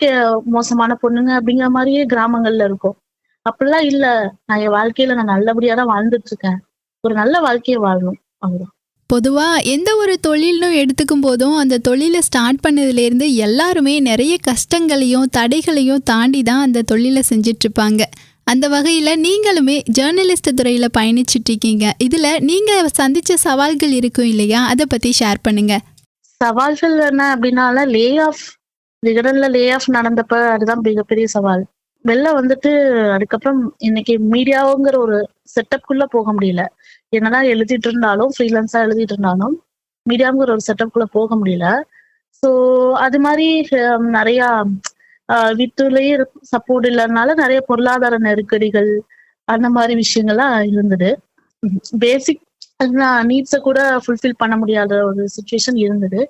மோசமான பொண்ணுங்க அப்படிங்கிற மாதிரியே கிராமங்கள்ல இருக்கும். அப்படிலாம் இல்ல. நான் என் வாழ்க்கையில நான் நல்லபடியா தான் வாழ்ந்துட்டு இருக்கேன். ஒரு நல்ல வாழ்க்கையை வாழணும், அவ்வளவுதான். பொதுவாக எந்த ஒரு தொழில்னு எடுத்துக்கும் போதும் அந்த தொழிலை ஸ்டார்ட் பண்ணதுலேருந்து எல்லாருமே நிறைய கஷ்டங்களையும் தடைகளையும் தாண்டி தான் அந்த தொழிலை செஞ்சிட்ருப்பாங்க. அந்த வகையில் நீங்களுமே ஜேர்னலிஸ்ட் துறையில் பயணிச்சுட்ருக்கீங்க. இதில் நீங்கள் சந்தித்த சவால்கள் இருக்கும் இல்லையா, அதை பற்றி ஷேர் பண்ணுங்க. சவால்கள் என்ன அப்படின்னால விகடன்ல லே ஆஃப் நடந்தப்ப அதுதான் மிகப்பெரிய சவால். வெளில வந்துட்டு அதுக்கப்புறம் இன்னைக்கு மீடியாவுங்கிற ஒரு செட்டப்குள்ள போக முடியல. என்னதான் எழுதிட்டு இருந்தாலும், ஃப்ரீலான்ஸா எழுதிட்டு இருந்தாலும் மீடியாங்கிற ஒரு செட்டப்குள்ள போக முடியல. ஸோ அது மாதிரி நிறைய வீட்டுலயே சப்போர்ட் இல்லைனால நிறைய பொருளாதார நெருக்கடிகள் அந்த மாதிரி விஷயங்கள்லாம் இருந்தது. பேசிக் நீட்ஸை கூட ஃபுல்ஃபில் பண்ண முடியாத ஒரு சுச்சுவேஷன் இருந்தது.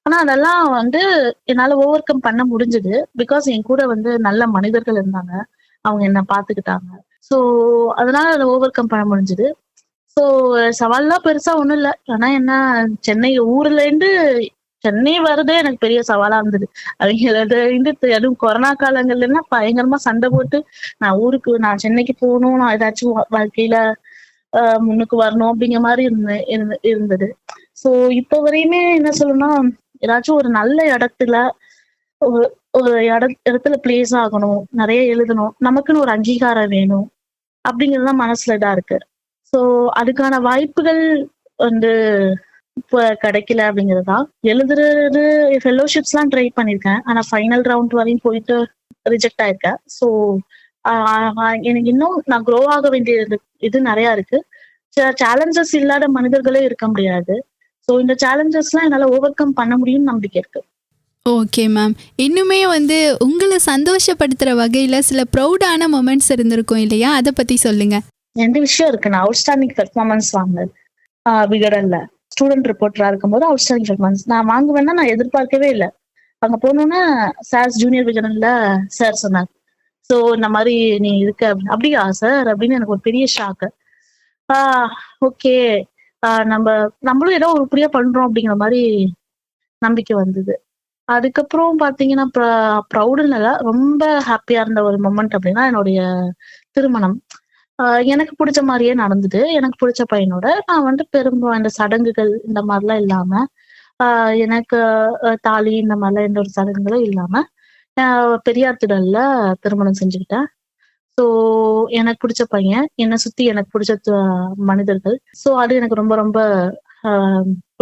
ஆனா அதெல்லாம் வந்து என்னால ஓவர் கம் பண்ண முடிஞ்சது. பிகாஸ் என் கூட வந்து நல்ல மனிதர்கள் இருந்தாங்க, அவங்க என்ன பாத்துக்கிட்டாங்க. ஸோ அதனால அதை ஓவர் கம் பண்ண முடிஞ்சது. ஸோ சவால்லாம் பெருசா ஒண்ணும் இல்லை. ஆனா என்ன, சென்னை ஊர்ல இருந்து சென்னை வர்றதே எனக்கு பெரிய சவாலா இருந்தது. அவங்க அதுவும் கொரோனா காலங்கள்ல பயங்கரமா சண்டை போட்டு நான் சென்னைக்கு போகணும், நான் ஏதாச்சும் வாழ்க்கையில முன்னுக்கு வரணும் அப்படிங்கிற மாதிரி இருந்தது. ஸோ இப்ப வரையுமே என்ன சொல்லணும்னா, ஏதாச்சும் ஒரு நல்ல இடத்துல ஒரு இடத்துல பிளேஸ் ஆகணும், நிறைய எழுதணும், நமக்குன்னு ஒரு அங்கீகாரம் வேணும் அப்படிங்கறதுதான் மனசுல இதா இருக்கு. ஸோ அதுக்கான வாய்ப்புகள் வந்து இப்ப கிடைக்கல அப்படிங்கறதுதான். எழுதுறது ஃபெல்லோஷிப்ஸ் எல்லாம் ட்ரை பண்ணிருக்கேன். ஆனா ஃபைனல் ரவுண்ட் வரையும் போயிட்டு ரிஜெக்ட் ஆயிருக்கேன். ஸோ எனக்கு இன்னும் நான் க்ரோ ஆக வேண்டிய இது நிறைய இருக்கு. சேலஞ்சஸ் இல்லாத மனிதர்களே இருக்க முடியாது. ஸோ இந்த சேலஞ்சஸ்லாம் என்னால ஓவர் கம் பண்ண முடியும்னு நம்பிக்கை இருக்கு. Okay ma'am. இன்னுமே வந்து உங்களை சந்தோஷப்படுத்துகிற வகையில் சில ப்ரௌடான மொமெண்ட்ஸ் இருந்திருக்கும் இல்லையா, அதை பற்றி சொல்லுங்க. 2 விஷயம் இருக்கு. நான் அவுட்ஸ்டாண்டிங் பெர்ஃபார்மன்ஸ் வாங்கினது விகடன்ல ஸ்டூடெண்ட் ரிப்போர்ட்டரா இருக்கும்போது அவுட்ஸ்டாண்டிங் பெர்ஃபார்மன்ஸ் நான் வாங்குவேன்னா நான் எதிர்பார்க்கவே இல்லை. அங்க போனோன்னா சார் ஜூனியர் விகடன்ல சார் சொன்னார், ஸோ இந்த மாதிரி நீ இருக்க அப்படியா சார் அப்படின்னு எனக்கு ஒரு பெரிய ஷாக்கு. ஓகே, நம்மளும் ஏதோ ஒரு புரியா பண்றோம் அப்படிங்கிற மாதிரி நம்பிக்கை வந்தது. அதுக்கப்புறம் பாத்தீங்கன்னா ப்ரௌடுல ரொம்ப ஹாப்பியா இருந்த ஒரு மொமெண்ட் அப்படின்னா என்னுடைய திருமணம். எனக்கு பிடிச்ச மாதிரியே நடந்தது. எனக்கு பிடிச்ச பையனோட நான் வந்து பெரும்பாலும் இந்த சடங்குகள் இந்த மாதிரிலாம் இல்லாம, எனக்கு தாலி இந்த மாதிரிலாம் எந்த ஒரு சடங்குகளும் இல்லாம பெரியார் திடல்ல திருமணம் செஞ்சுக்கிட்டேன். ஸோ எனக்கு பிடிச்ச பையன், என்னை சுத்தி எனக்கு பிடிச்ச மனிதர்கள். ஸோ அது எனக்கு ரொம்ப ரொம்ப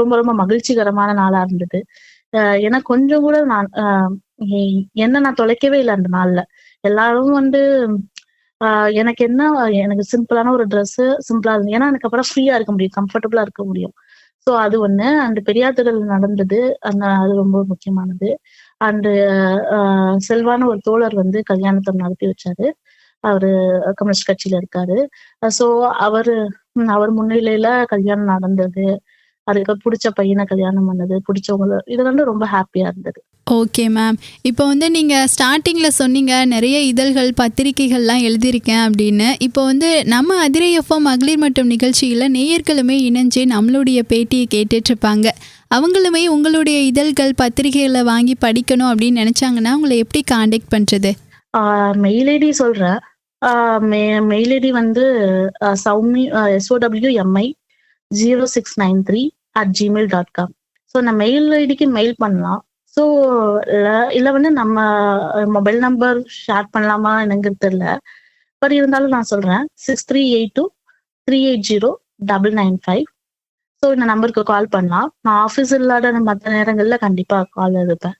ரொம்ப ரொம்ப மகிழ்ச்சிகரமான நாளா இருந்தது. ஏன்னா கொஞ்சம் கூட நான் தொலைக்கவே இல்லை அந்த நாள்ல. எல்லாரும் வந்து எனக்கு சிம்பிளான ஒரு ட்ரெஸ் சிம்பிளா இருந்தது. ஏன்னா எனக்கு அப்புறம் ஃப்ரீயா இருக்க முடியும், கம்ஃபர்டபுளா இருக்க முடியும். ஸோ அது ஒண்ணு. அந்த பெரியார் திடல் நடந்தது, அது ரொம்ப முக்கியமானது. அண்டு செல்வான ஒரு தோழர் வந்து கல்யாணத்தை நடத்தி வச்சாரு. அவரு கம்யூனிஸ்ட் கட்சியில இருக்காரு. ஸோ அவர் முன்னிலையில கல்யாணம் நடந்தது, அதுக்கு பிடிச்ச பையனை கல்யாணம் பண்ணது, பிடிச்சவங்க, இது வந்து ரொம்ப ஹாப்பியா இருந்தது. Okay ma'am. இப்போ வந்து நீங்கள் ஸ்டார்டிங்கில் சொன்னீங்க நிறைய இதழ்கள் பத்திரிகைகள்லாம் எழுதியிருக்கேன் அப்படின்னு. இப்போ வந்து நம்ம அதிரை எஃப்எம் மகளிர் மற்றும் நிகழ்ச்சியில் நேயர்களுமே இணைஞ்சு நம்மளுடைய பேட்டியை கேட்டுட்ருப்பாங்க. அவங்களுமே உங்களுடைய இதழ்கள் பத்திரிகைகளை வாங்கி படிக்கணும் அப்படின்னு நினச்சாங்கன்னா உங்களை எப்படி காண்டாக்ட் பண்ணுறது? மெயில் ஐடி சொல்றேன். மெயில் ஐடி வந்து சௌமி SOWMI 0693@gmail.com. ஸோ நான் மெயில் ஐடிக்கு மெயில் பண்ணலாம். ஸோ இல்லை வந்து நம்ம மொபைல் நம்பர் ஷேர் பண்ணலாமா என்னங்கிறது தெரியல. பட் இருந்தாலும் நான் சொல்றேன், 6382380995. ஸோ இந்த நம்பருக்கு கால் பண்ணலாம். நான் ஆஃபீஸ் இல்லாத மற்ற நேரங்களில் கண்டிப்பா கால் எடுப்பேன்.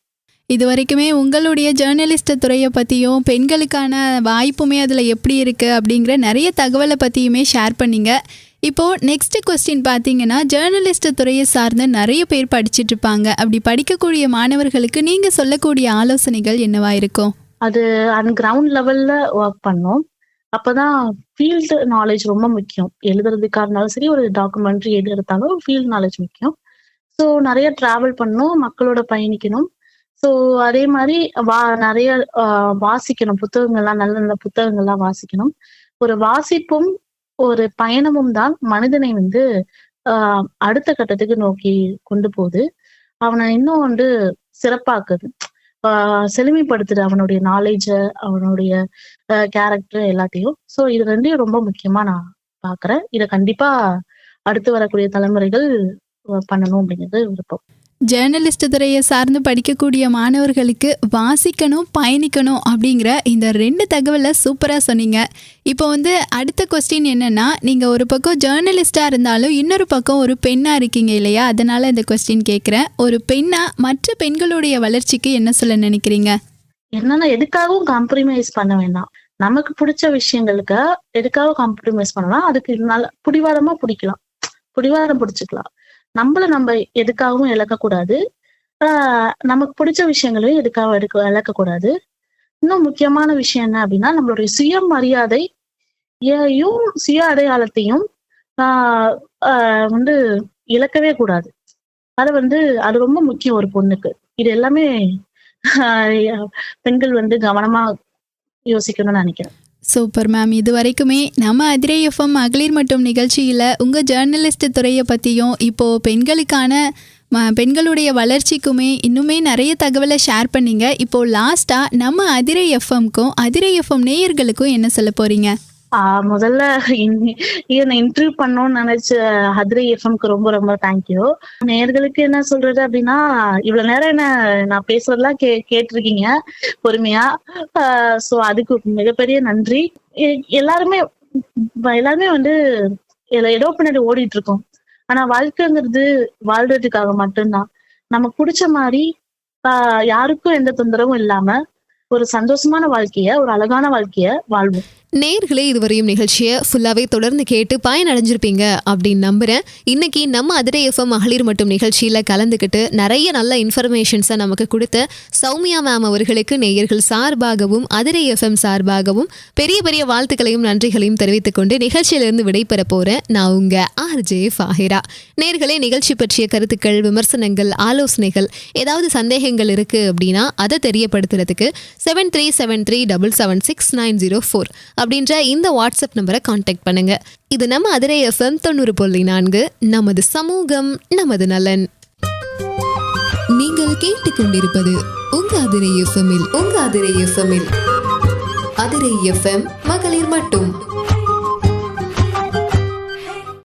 இது வரைக்குமே உங்களுடைய ஜேர்னலிஸ்ட் துறையை பற்றியும் பெண்களுக்கான வாய்ப்புமே அதில் எப்படி இருக்குது அப்படிங்கிற நிறைய தகவலை பற்றியுமே ஷேர் பண்ணிங்க. இப்போது நெக்ஸ்ட் கொஸ்டின் பார்த்தீங்கன்னா, ஜேர்னலிஸ்ட் துறையை சார்ந்த நிறைய பேர் படிச்சுட்டு இருப்பாங்க. அப்படி படிக்கக்கூடிய மாணவர்களுக்கு நீங்கள் சொல்லக்கூடிய ஆலோசனைகள் என்னவா இருக்கும்? அது அந்த கிரவுண்ட் லெவல்ல ஒர்க் பண்ணோம். அப்பதான் ஃபீல்டு நாலேஜ் ரொம்ப முக்கியம். எழுதுறதுக்கா இருந்தாலும் சரி, ஒரு டாக்குமெண்ட்ரி எது எடுத்தாலும் ஃபீல்டு நாலேஜ் முக்கியம். ஸோ நிறைய டிராவல் பண்ணணும், மக்களோட பயணிக்கணும். ஸோ அதே மாதிரி நிறைய வாசிக்கணும், புத்தகங்கள்லாம் நல்ல நல்ல புத்தகங்கள்லாம் வாசிக்கணும். ஒரு வாசிப்பும் ஒரு பயணமும் தான் மனிதனை வந்து அடுத்த கட்டத்துக்கு நோக்கி கொண்டு போகுது. அவனை இன்னும் வந்து சிறப்பாக்குது, செழுமைப்படுத்துது, அவனுடைய நாலேஜ, அவனுடைய கேரக்டர் எல்லாத்தையும். ஸோ இது ரெண்டையும் ரொம்ப முக்கியமா நான் பாக்குறேன். இதை கண்டிப்பா அடுத்து வரக்கூடிய தலைமுறைகள் பண்ணணும் அப்படிங்கிறது விருப்பம். ஜேர்னலிஸ்ட் துறையை சார்ந்து படிக்கக்கூடிய மாணவர்களுக்கு வாசிக்கணும், பயணிக்கணும் அப்படிங்கிற இந்த 2 தகவலை சூப்பராக சொன்னீங்க. இப்போ வந்து அடுத்த கொஸ்டின் என்னென்னா, நீங்கள் ஒரு பக்கம் ஜேர்னலிஸ்டாக இருந்தாலும் இன்னொரு பக்கம் ஒரு பெண்ணாக இருக்கீங்க இல்லையா? அதனால் இந்த கொஸ்டின் கேட்குறேன். ஒரு பெண்ணாக மற்ற பெண்களுடைய வளர்ச்சிக்கு என்ன சொல்ல நினைக்கிறீங்க? என்னன்னா, எதுக்காகவும் காம்ப்ரமைஸ் பண்ண வேண்டாம். நமக்கு பிடிச்ச விஷயங்களுக்கு எதுக்காக காம்ப்ரமைஸ் பண்ணலாம்? அதுக்கு பிடிவாதமா பிடிவாதம் பிடிச்சிக்கலாம். நம்ம எதுக்காகவும் இழக்கக்கூடாது. நமக்கு பிடிச்ச விஷயங்களையும் எதுக்காக இழக்கக்கூடாது. இன்னும் முக்கியமான விஷயம் என்ன அப்படின்னா, நம்மளுடைய சுயமரியாதையையும் சுய அடையாளத்தையும் வந்து இழக்கவே கூடாது. அது ரொம்ப முக்கியம் ஒரு பொண்ணுக்கு. இது எல்லாமே பெண்கள் வந்து கவனமா யோசிக்கணும்னு நினைக்கிறேன். Super ma'am. இது வரைக்குமே நம்ம அதிரை எஃப்எம் மகளிர் மற்றும் நிகழ்ச்சியில் உங்கள் ஜேர்னலிஸ்ட் துறையை பற்றியும் இப்போது பெண்களுடைய வளர்ச்சிக்குமே இன்னுமே நிறைய தகவலை ஷேர் பண்ணிங்க. இப்போது லாஸ்ட்டாக நம்ம அதிரை எஃப்எம்க்கும் அதிரை எஃப்எம் நேயர்களுக்கும் என்ன சொல்ல போகிறீங்க? முதல்ல இன்டர்வியூ பண்ணணும்னு நினைச்ச அதிரை எஃப்எம்க்கு ரொம்ப ரொம்ப தேங்க்யூ. நேயர்களுக்கு என்ன சொல்றது அப்படின்னா, இவ்வளவு நேரம் என்ன நான் பேசுறதெல்லாம் கேட்டிருக்கீங்க பொறுமையா. சோ அதுக்கு மிகப்பெரிய நன்றி. எல்லாருமே வந்து ஏதோ பின்னாடி ஓடிட்டு இருக்கோம். ஆனா வாழ்க்கைங்கிறது வாழ்றதுக்காக மட்டும்தான். நமக்கு பிடிச்ச மாதிரி யாருக்கும் எந்த தொந்தரவும் இல்லாம ஒரு சந்தோஷமான வாழ்க்கைய, ஒரு அழகான வாழ்க்கைய வாழ்வோம். நேயர்களே, இதுவரையும் நிகழ்ச்சியை ஃபுல்லாவே தொடர்ந்து கேட்டு பயனடைஞ்சிருப்பீங்க அப்படின்னு நம்புறேன். இன்னைக்கு நம்ம அதிரை எஃப்எம் மகளிர் மற்றும் நிகழ்ச்சியில கலந்துக்கிட்டு நிறைய நல்ல இன்ஃபர்மேஷன்ஸை நமக்கு கொடுத்த சௌமியா மேம் அவர்களுக்கு நேயர்கள் சார்பாகவும் அதிரை எஃப்எம் சார்பாகவும் பெரிய பெரிய வாழ்த்துக்களையும் நன்றிகளையும் தெரிவித்துக் கொண்டு நிகழ்ச்சியிலிருந்து விடைபெற போறேன். நான் உங்க RJ ஃபாஹிரா. நேயர்களே, நிகழ்ச்சி பற்றிய கருத்துக்கள், விமர்சனங்கள், ஆலோசனைகள், ஏதாவது சந்தேகங்கள் இருக்கு அப்படின்னா அதை தெரியப்படுத்துறதுக்கு 7373776904 அப்படின்ற இந்த வாட்ஸ்அப் நம்பரை கான்டாக்ட் பண்ணுங்க. இது நம்ம அதிரை எஃப்எம் 90.4, நமது சமூகம் நமது நலன். நீங்கள் கேட்டுக்கொண்டிருப்பது உங்க அதிரை எஃப்எம்மில் அதிரை எஃப்எம் மகளிர் மட்டும்.